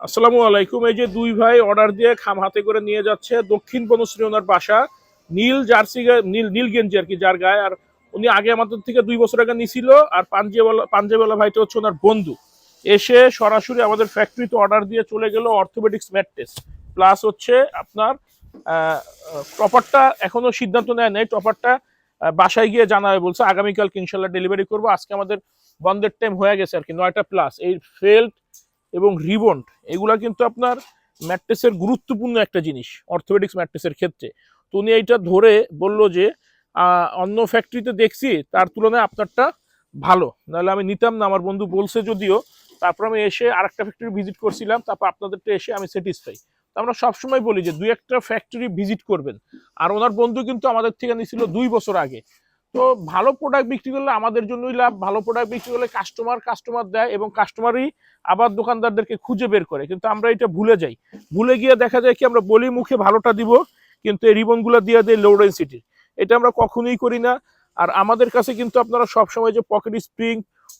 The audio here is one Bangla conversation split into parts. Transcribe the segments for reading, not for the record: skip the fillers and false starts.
আসসালামু আলাইকুম। এই যে দুই ভাই অর্ডার দিয়ে খাম হাতে করে নিয়ে যাচ্ছে দক্ষিণ বনশ্রী, ওনার বাসা নীল জার্সি নীল নীল গেঞ্জি আর কি যার গায়ে। আর উনি আগে আমাদের থেকে 2 বছর আগে নিছিল। আর পাঞ্জাবিওয়ালা ভাইটা হচ্ছে ওনার বন্ধু। এসে সরাসরি আমাদের ফ্যাক্টরিতে অর্ডার দিয়ে চলে গেল অর্থোপেডিক্স ম্যাট্রেস প্লাস হচ্ছে আপনার টপারটা এখনো সিদ্ধান্ত নেয় নাই। টপারটা বাসায় গিয়ে জানাবে বলছে, আগামীকালকে ইনশাল্লাহ ডেলিভারি করবো। আজকে আমাদের বন্ধের টাইম হয়ে গেছে আর কি 9টা প্লাস। এই ফেল্ট এবং রিবন্ড এগুলা কিন্তু আপনার ম্যাট্রেসের গুরুত্বপূর্ণ একটা জিনিস অর্থোপেডিক্স ম্যাট্রেসের ক্ষেত্রে। তো উনি এইটা ধরে বলল যে অন্য ফ্যাক্টরিতে দেখছি তার তুলনায় আপনারটা ভালো, নাহলে আমি নিতাম না। আমার বন্ধু বলছে যদিও, তারপর আমি এসে আরেকটা ফ্যাক্টরি ভিজিট করছিলাম, তারপর আপনাদেরটা এসে আমি স্যাটিসফাই। আমরা সবসময় বলি যে 2-1টা ফ্যাক্টরি ভিজিট করবেন। আর ওনার বন্ধু কিন্তু আমাদের থেকে নিছিল 2 বছর আগে। তো ভালো প্রোডাক্ট বিক্রি করলে আমাদের জন্যই লাভ। ভালো প্রোডাক্ট বিক্রি করলে কাস্টমার দেয় এবং কাস্টমারই আবার দোকানদারদেরকে খুঁজে বের করে। কিন্তু আমরা এটা ভুলে যাই। ভুলে গিয়ে দেখা যায় কি আমরা বলি মুখে ভালোটা দিব, কিন্তু এই রিবনগুলো দিয়ে দেয় লো ডেনসিটির। এটা আমরা কখনোই করি না। আর আমাদের কাছে কিন্তু আপনারা সবসময় যে পকেট স্প্রিং,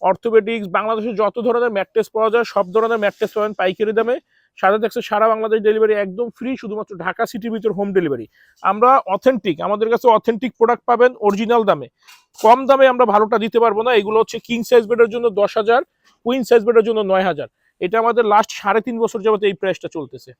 অর্থোপেডিক্স, বাংলাদেশে যত ধরনের ম্যাট্রেস পাওয়া যায় সব ধরনের ম্যাট্রেস পাবেন পাইকারি দামে। সাথে থাকছে সারা বাংলাদেশ ডেলিভারি একদম ফ্রি, শুধুমাত্র ঢাকা সিটির ভিতর হোম ডেলিভারি। আমরা অথেন্টিক, আমাদের কাছে অথেন্টিক প্রোডাক্ট পাবেন অরিজিনাল দামে। কম দামে আমরা ভালোটা দিতে পারবো না। এগুলো হচ্ছে কিং সাইজ বেডের জন্য 10,000, কুইন সাইজ বেডের জন্য 9,000। এটা আমাদের লাস্ট 3.5 বছর যাবত এই প্রাইসটা চলতেছে।